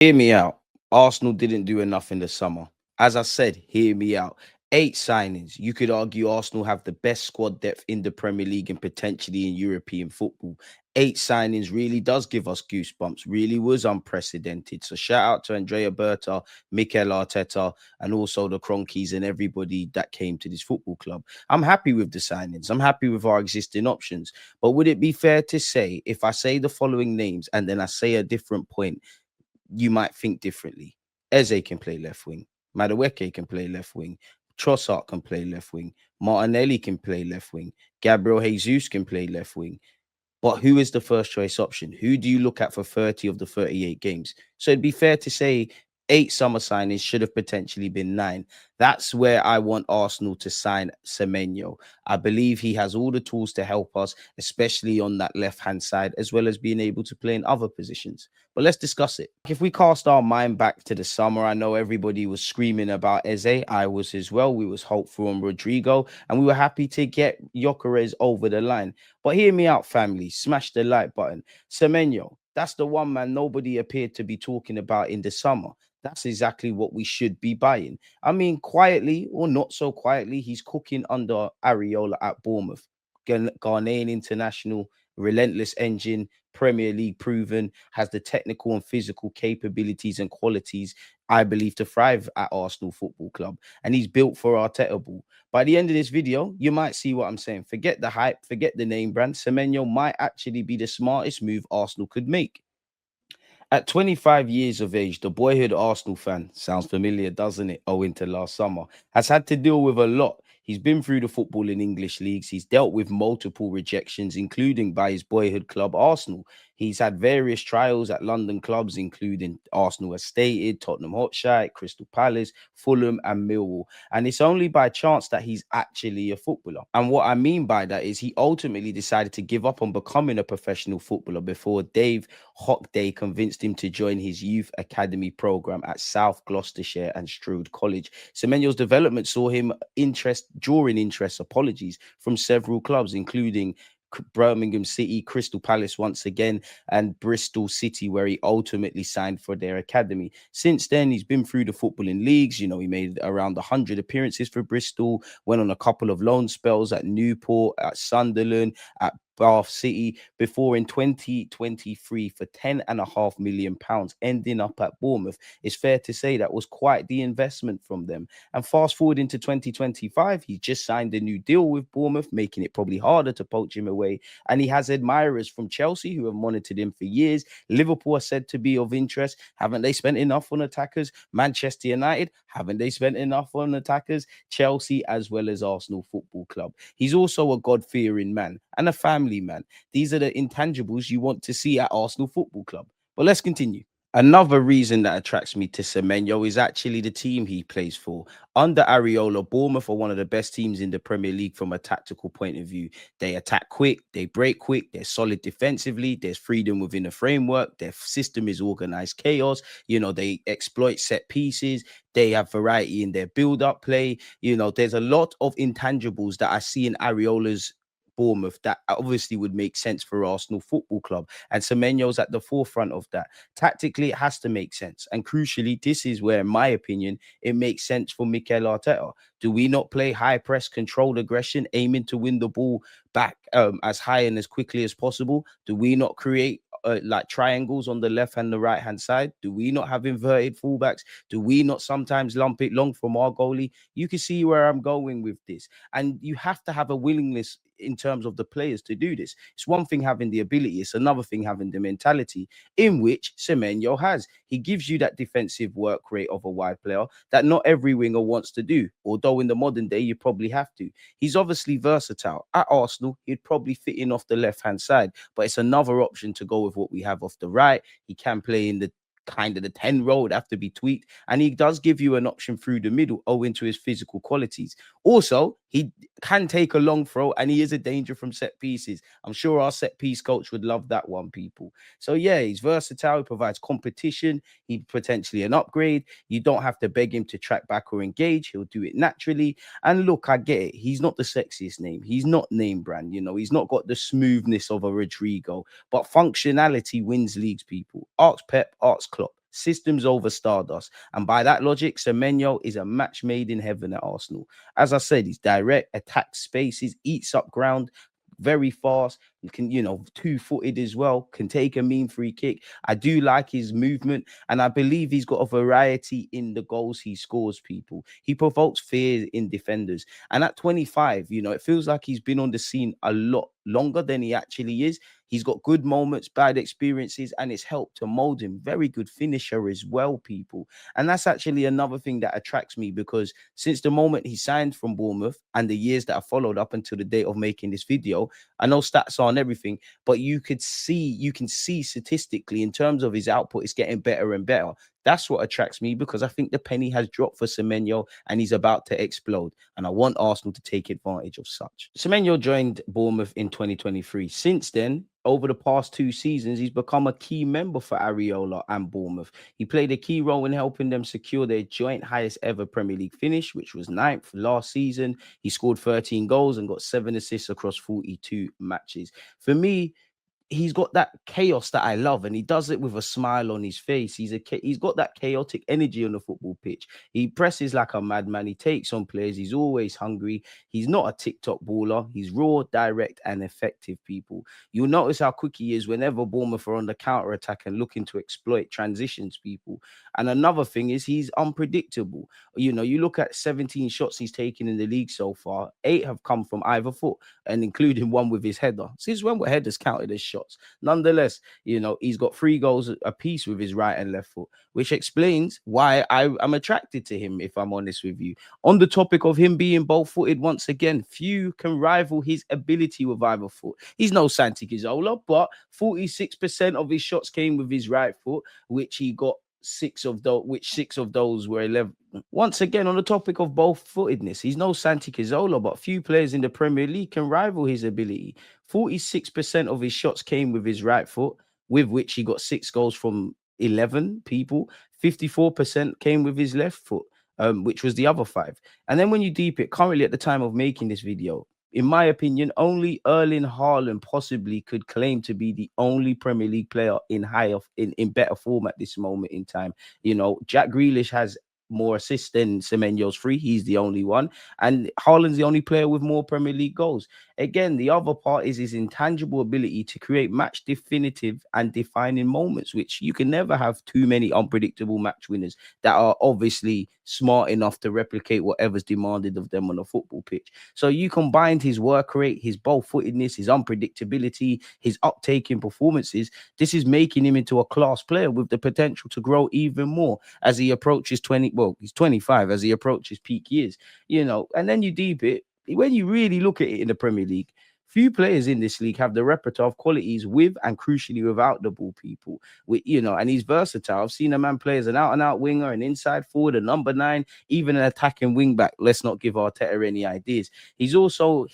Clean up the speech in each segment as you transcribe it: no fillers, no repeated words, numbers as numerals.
Hear me out. Arsenal didn't do enough in the summer. As I said, hear me out. 8 signings. You could argue Arsenal have the best squad depth in the Premier League and potentially in European football. 8 signings really does give us goosebumps, really was unprecedented. So shout out to Andrea Berta, Mikel Arteta, and also the Cronkies and everybody that came to this football club. I'm happy with the signings. I'm happy with our existing options. But would it be fair to say, if I say the following names and then I say a different point, you might think differently? Eze can play left wing. Madueke can play left wing. Trossard can play left wing. Martinelli can play left wing. Gabriel Jesus can play left wing. But who is the first choice option? Who do you look at for 30 of the 38 games? So it'd be fair to say 8 summer signings should have potentially been 9. That's where I want Arsenal to sign Semenyo. I believe he has all the tools to help us, especially on that left-hand side, as well as being able to play in other positions. But let's discuss it. If we cast our mind back to the summer, I know everybody was screaming about Eze. I was as well. We was hopeful on Rodrigo, and we were happy to get Gyökeres over the line. But hear me out, family. Smash the like button. Semenyo, that's the one man nobody appeared to be talking about in the summer. That's exactly what we should be buying. I mean, quietly or not so quietly, he's cooking under Areola at Bournemouth. Ghanaian international, relentless engine, Premier League proven, has the technical and physical capabilities and qualities, I believe, to thrive at Arsenal Football Club. And he's built for Arteta ball. By the end of this video, you might see what I'm saying. Forget the hype, forget the name brand. Semenyo might actually be the smartest move Arsenal could make. At 25 years of age, the boyhood Arsenal fan, sounds familiar, doesn't it? Owing to last summer, has had to deal with a lot. He's been through the football in English leagues. He's dealt with multiple rejections, including by his boyhood club, Arsenal. He's had various trials at London clubs, including Arsenal as stated, Tottenham Hotspur, Crystal Palace, Fulham, and Millwall. And it's only by chance that he's actually a footballer. And what I mean by that is he ultimately decided to give up on becoming a professional footballer before Dave Hockday convinced him to join his youth academy program at South Gloucestershire and Stroud College. Semenyo's development saw him drawing interest, from several clubs, including Birmingham City, Crystal Palace once again, and Bristol City, where he ultimately signed for their academy. Since then, he's been through the footballing leagues. You know, he made around 100 appearances for Bristol, went on a couple of loan spells at Newport, at Sunderland, at Bath City, before in 2023 for £10.5 million, ending up at Bournemouth. It's fair to say that was quite the investment from them. And fast forward into 2025, he just signed a new deal with Bournemouth, making it probably harder to poach him away. And he has admirers from Chelsea who have monitored him for years. Liverpool are said to be of interest. Haven't they spent enough on attackers? Manchester United, haven't they spent enough on attackers? Chelsea, as well as Arsenal Football Club. He's also a God-fearing man and a family man. These are the intangibles you want to see at Arsenal Football Club. But let's continue. Another reason that attracts me to Semenyo is actually the team he plays for. Under Areola, Bournemouth are one of the best teams in the Premier League from a tactical point of view. They attack quick, they break quick, they're solid defensively, there's freedom within the framework, their system is organized chaos. You know, they exploit set pieces, they have variety in their build-up play. You know, there's a lot of intangibles that I see in Areola's Bournemouth that obviously would make sense for Arsenal Football Club. And Semenyo's at the forefront of that. Tactically, it has to make sense. And crucially, this is where, in my opinion, it makes sense for Mikel Arteta. Do we not play high press, controlled aggression, aiming to win the ball back as high and as quickly as possible? Do we not create like triangles on the left and the right hand side? Do we not have inverted fullbacks? Do we not sometimes lump it long from our goalie? You can see where I'm going with this. And you have to have a willingness in terms of the players to do this. It's one thing having the ability, it's another thing having the mentality, in which Semenyo has. He gives you that defensive work rate of a wide player that not every winger wants to do, although in the modern day you probably have to. He's obviously versatile. At Arsenal, he'd probably fit in off the left-hand side, but it's another option to go with what we have off the right. He can play in the kind of the 10 role, would have to be tweaked, and he does give you an option through the middle owing to his physical qualities. Also, he can take a long throw, and he is a danger from set pieces. I'm sure our set piece coach would love that one, people. So yeah, he's versatile. He provides competition. He's potentially an upgrade. You don't have to beg him to track back or engage. He'll do it naturally. And look, I get it. He's not the sexiest name. He's not name brand. You know, he's not got the smoothness of a Rodrigo, but functionality wins leagues, people. Ask Pep, ask Klopp. Systems over Stardust. And by that logic, Semenyo is a match made in heaven at Arsenal. As I said, he's direct, attacks spaces, eats up ground, very fast. You can, two-footed as well, can take a mean free kick. I do like his movement, and I believe he's got a variety in the goals he scores, people. He provokes fear in defenders. And at 25, it feels like he's been on the scene a lot longer than he actually is. He's got good moments, bad experiences, and it's helped to mold him. Very good finisher as well, people. And that's actually another thing that attracts me, because since the moment he signed from Bournemouth and the years that have followed up until the date of making this video, I know stats aren't everything, but you can see statistically in terms of his output, it's getting better and better. That's what attracts me, because I think the penny has dropped for Semenyo and he's about to explode. And I want Arsenal to take advantage of such. Semenyo joined Bournemouth in 2023. Since then, over the past 2 seasons, he's become a key member for Areola and Bournemouth. He played a key role in helping them secure their joint highest ever Premier League finish, which was 9th last season. He scored 13 goals and got 7 assists across 42 matches. For me, he's got that chaos that I love, and he does it with a smile on his face. He's got that chaotic energy on the football pitch. He presses like a madman. He takes on players. He's always hungry. He's not a TikTok baller. He's raw, direct, and effective, people. You'll notice how quick he is whenever Bournemouth are on the counter attack and looking to exploit transitions, people. And another thing is he's unpredictable. You look at 17 shots he's taken in the league so far. 8 have come from either foot, and including one with his header. Since when were headers counted as shots? Nonetheless, he's got 3 goals apiece with his right and left foot, which explains why I'm attracted to him, if I'm honest with you. On the topic of him being both-footed, once again, few can rival his ability with either foot. He's no Santi Cazorla, but 46% of his shots came with his right foot, which he got 6 of those were 11. Once again, on the topic of both-footedness, he's no Santi Cazorla, but few players in the Premier League can rival his ability. 46% of his shots came with his right foot, with which he got 6 goals from 11 people. 54% came with his left foot, which was the other 5. And then when you deep it, currently at the time of making this video, in my opinion, only Erling Haaland possibly could claim to be the only Premier League player in better form at this moment in time. Jack Grealish has more assists than Semenyo's 3. He's the only one. And Haaland's the only player with more Premier League goals. Again, the other part is his intangible ability to create match definitive and defining moments, which you can never have too many unpredictable match winners that are obviously smart enough to replicate whatever's demanded of them on a football pitch. So you combined his work rate, his both-footedness, his unpredictability, his uptake in performances. This is making him into a class player with the potential to grow even more as he approaches 20. Well, he's 25 as he approaches peak years, and then you deep it. When you really look at it in the Premier League, few players in this league have the repertoire of qualities with and crucially without the ball, people. And he's versatile. I've seen a man play as an out-and-out winger, an inside forward, a number 9, even an attacking wing back. Let's not give Arteta any ideas. He's also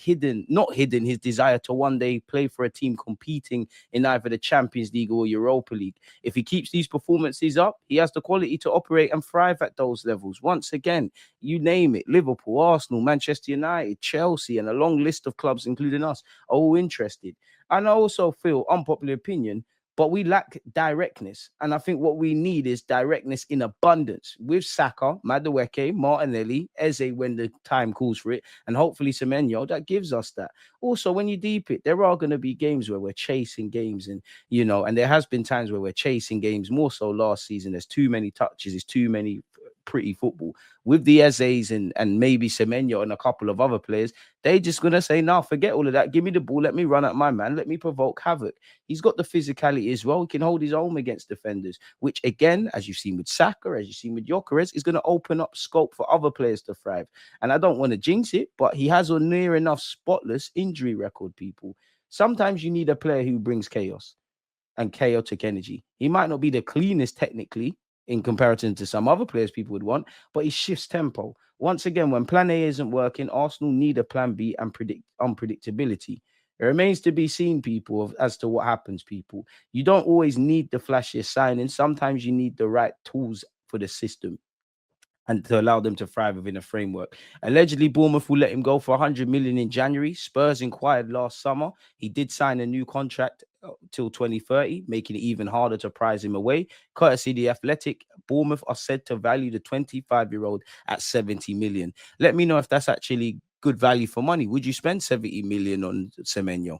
not hidden his desire to one day play for a team competing in either the Champions League or Europa League. If he keeps these performances up, he has the quality to operate and thrive at those levels. Once again, you name it, Liverpool, Arsenal, Manchester United, Chelsea, and a long list of clubs, including us, are all interested. And I also feel, unpopular opinion, but we lack directness. And I think what we need is directness in abundance with Saka, Madueke, Martinelli, Eze when the time calls for it, and hopefully Semenyo. That gives us that. Also, when you deep it, there are going to be games where we're chasing games, and and there has been times where we're chasing games, more so last season. There's too many touches, there's too many pretty football. With the Ezes and maybe Semenyo and a couple of other players, they're just going to say, no, forget all of that. Give me the ball. Let me run at my man. Let me provoke havoc. He's got the physicality as well. He can hold his own against defenders, which again, as you've seen with Saka, as you've seen with Gyökeres, is going to open up scope for other players to thrive. And I don't want to jinx it, but he has a near enough spotless injury record, people. Sometimes you need a player who brings chaos and chaotic energy. He might not be the cleanest technically in comparison to some other players people would want, but he shifts tempo. Once again, when plan A isn't working, Arsenal need a plan B and unpredictability. It remains to be seen, people, as to what happens, people. You don't always need the flashiest signing. Sometimes you need the right tools for the system. and to allow them to thrive within a framework. Allegedly, Bournemouth will let him go for 100 million in January. Spurs inquired last summer. He did sign a new contract till 2030, making it even harder to prize him away. Courtesy The Athletic, Bournemouth are said to value the 25-year-old at 70 million. Let me know if that's actually good value for money. Would you spend 70 million on Semenyo?